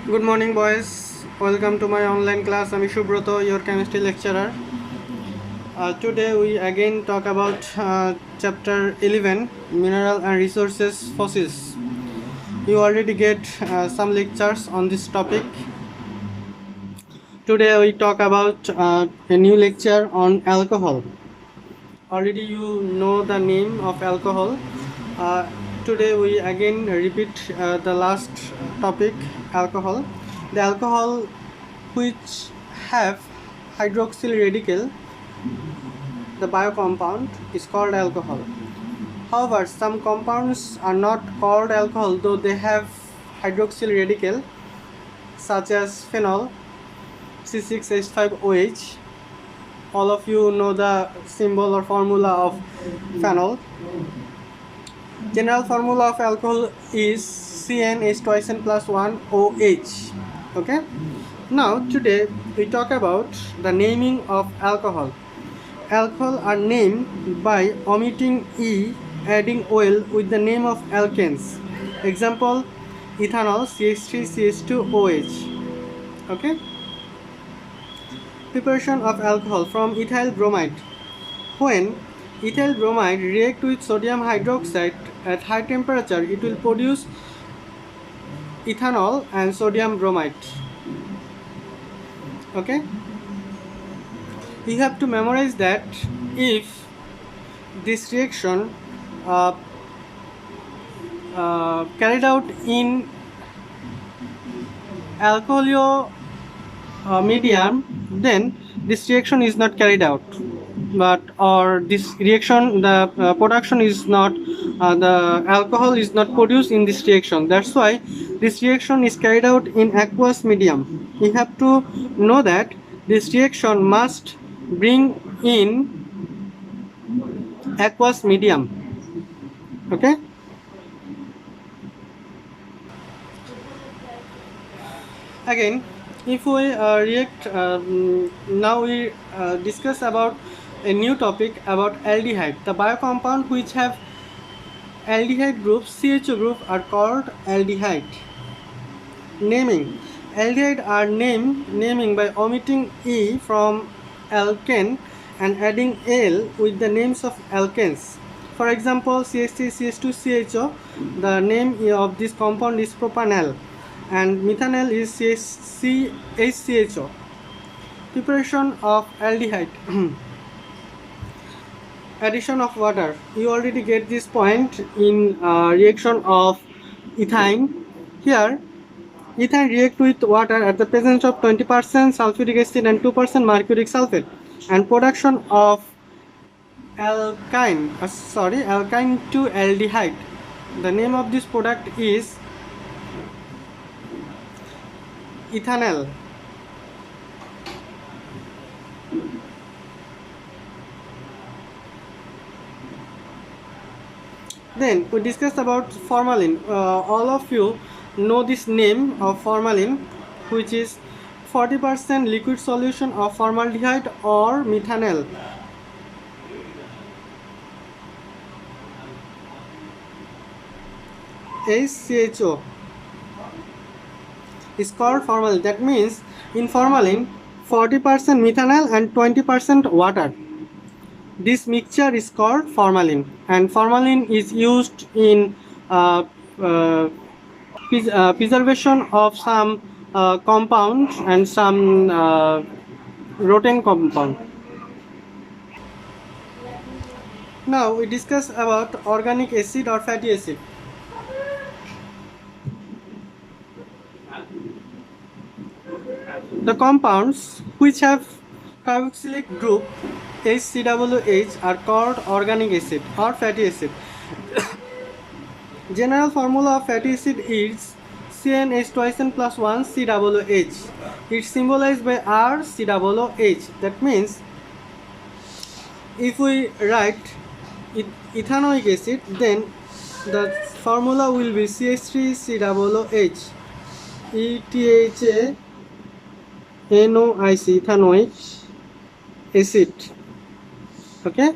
Good morning, boys. Welcome to my online class. I'm Shubroto, your chemistry lecturer. Today we again talk about chapter 11, Mineral and Resources Fossils. You already get some lectures on this topic. Today we talk about a new lecture on alcohol. Already you know the name of alcohol. Uh, Today we again repeat the last topic, alcohol. The alcohol which have hydroxyl radical, the biocompound, is called alcohol. However, some compounds are not called alcohol though they have hydroxyl radical, such as phenol, C6H5OH. All of you know the symbol or formula of phenol. General formula of alcohol is CnH twice n plus 1 OH. Okay. Now today we talk about the naming of alcohol. Alcohol are named by omitting E, adding oil with the name of alkanes. Example, ethanol CH3CH2OH. Okay. Preparation of alcohol from ethyl bromide. When ethyl bromide react with sodium hydroxide at high temperature, it will produce ethanol and sodium bromide. Okay. You have to memorize that if this reaction carried out in alcohol medium, then this reaction is not carried out, but or this reaction, the production is not, the alcohol is not produced in this reaction. That's why this reaction is carried out in aqueous medium. You have to know that this reaction must bring in aqueous medium. Okay. Again, if we react, now we discuss about a new topic about aldehyde. The biocompound which have aldehyde groups, CHO group, are called aldehyde. Naming. Aldehyde are naming by omitting E from alkane and adding L with the names of alkanes. For example, CH3CH2CHO, the name of this compound is propanal, and methanol is HCHO. Preparation of aldehyde. Addition of water. You already get this point in reaction of ethine. Here, ethine react with water at the presence of 20% sulfuric acid and 2% mercuric sulfate, and production of alkyne to aldehyde. The name of this product is ethanol. Then we discussed about formalin. All of you know this name of formalin, which is 40% liquid solution of formaldehyde or methanol. HCHO is called formalin. That means in formalin 40% methanol and 20% water. This mixture is called formalin, and formalin is used in preservation of some compounds and some rotten compound. Now we discuss about organic acid or fatty acid. The compounds which have carboxylic group HCOOH are called organic acid or fatty acid. General formula of fatty acid is CnH twice n plus 1 COOH. It's symbolized by RCOOH. That means if we write ethanoic acid, then the formula will be CH3COOH. ETHA NOIC, ethanoic acid. Okay.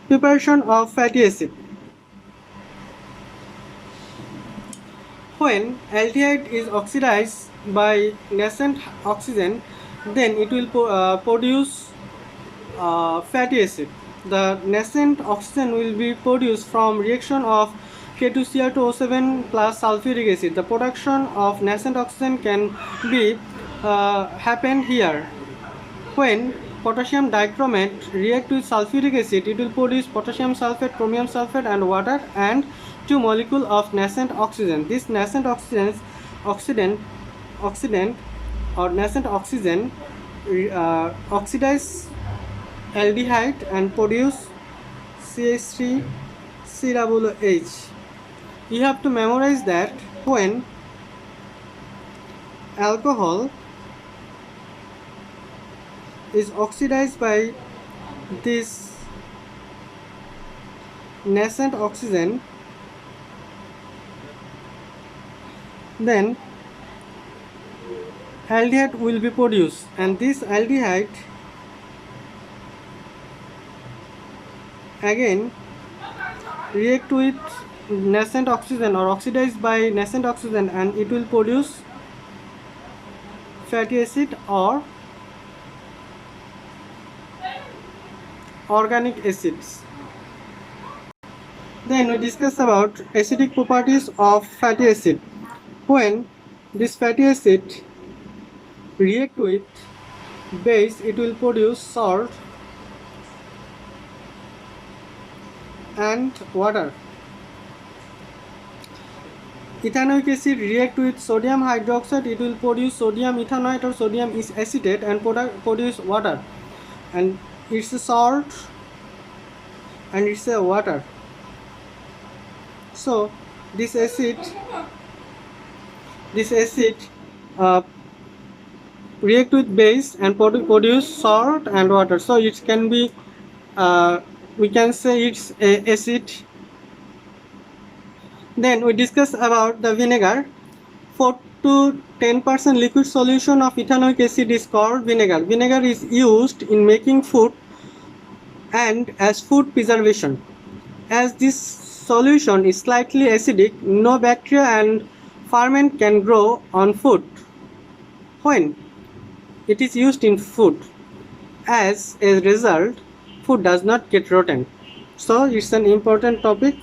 Preparation of fatty acid. When aldehyde is oxidized by nascent oxygen, then it will produce fatty acid. The nascent oxygen will be produced from reaction of K2Cr2O7 plus sulfuric acid. The production of nascent oxygen can be happen here. When potassium dichromate react with sulfuric acid, it will produce potassium sulfate, chromium sulfate, and water, and two molecules of nascent oxygen. This nascent oxidant or nascent oxygen oxidize aldehyde and produce CH3COOH. You have to memorize that when alcohol is oxidized by this nascent oxygen, then aldehyde will be produced, and this aldehyde again react with nascent oxygen or oxidized by nascent oxygen, and it will produce fatty acid or organic acids. Then we discuss about acidic properties of fatty acid. When this fatty acid react with base, it will produce salt and water. Ethanoic acid react with sodium hydroxide, it will produce sodium ethanoate or sodium acetate and produce water, and it's a salt and it's a water. So this acid react with base and produce salt and water. So it can be we can say it's a acid. Then we discuss about the vinegar. 4 to 10% liquid solution of ethanoic acid is called vinegar. Vinegar is used in making food and as food preservation. As this solution is slightly acidic, no bacteria and ferment can grow on food when it is used in food. As a result, food does not get rotten. So it's an important topic.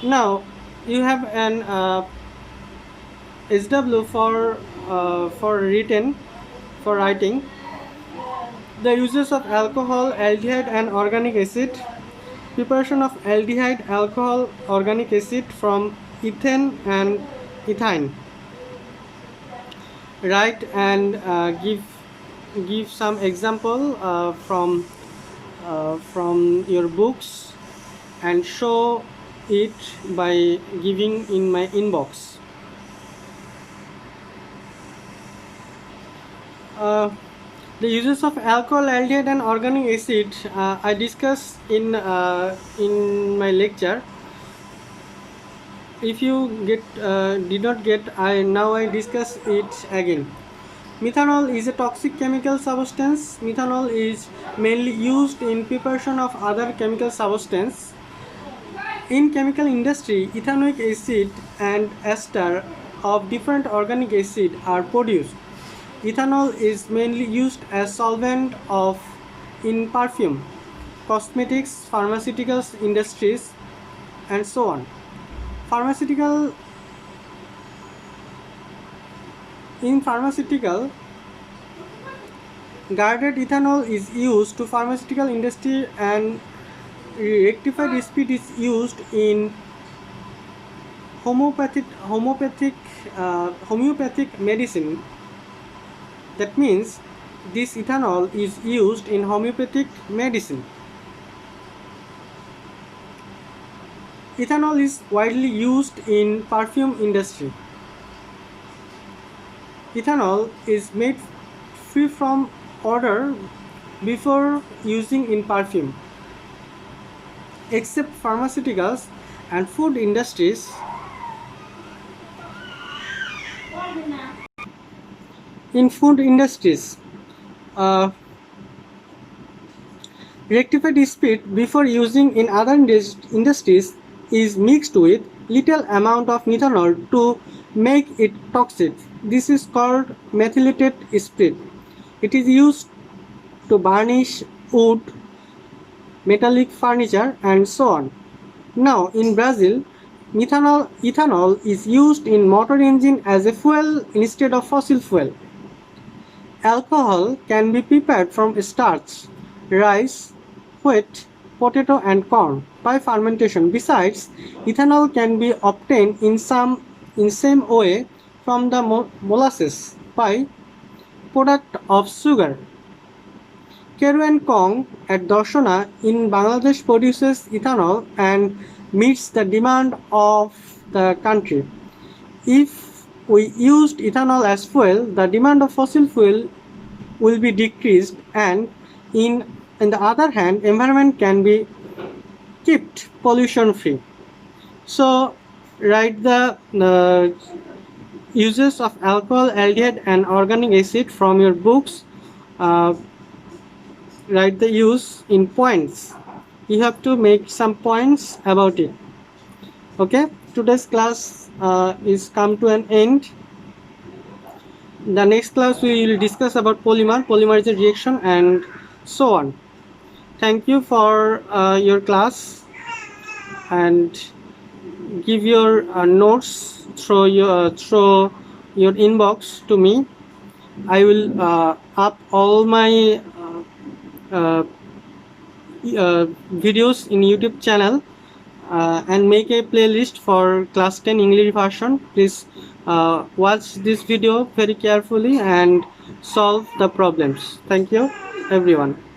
Now you have an SW for writing. The uses of alcohol, aldehyde, and organic acid. Preparation of aldehyde, alcohol, organic acid from ethane and ethine. Write and give some example from your books and show it by giving in my inbox. The uses of alcohol, aldehyde, and organic acid I discussed in my lecture. If you did not get, I discuss it again. Methanol is a toxic chemical substance. Methanol is mainly used in preparation of other chemical substance. In chemical industry, ethanoic acid and ester of different organic acid are produced. Ethanol is mainly used as solvent in perfume, cosmetics, pharmaceuticals industries, and so on. In pharmaceutical, guarded ethanol is used to pharmaceutical industry, and rectified speed is used in homeopathic medicine. That means this ethanol is used in homeopathic medicine. Ethanol is widely used in perfume industry. Ethanol is made free from odor before using in perfume. Except pharmaceuticals and food industries, in food industries, rectified spirit before using in other industries is mixed with little amount of methanol to make it toxic. This is called methylated spirit. It is used to varnish wood, metallic furniture, and so on. Now, in Brazil, ethanol is used in motor engine as a fuel instead of fossil fuel. Alcohol can be prepared from starch, rice, wheat, potato, and corn by fermentation. Besides, ethanol can be obtained in same way from the molasses by product of sugar. Keru and Kong at Darshana in Bangladesh produces ethanol and meets the demand of the country. If we used ethanol as fuel, the demand of fossil fuel will be decreased, and in the other hand, environment can be kept pollution free. So write the uses of alcohol, aldehyde, and organic acid from your books. Write the use in points. You have to make some points about it. Okay, today's class is come to an end. The next class we will discuss about polymerization reaction, and so on. Thank you for your class, and give your notes through your inbox to me. I will up all my videos in YouTube channel and make a playlist for class 10 English version. Please watch this video very carefully and solve the problems. Thank you everyone.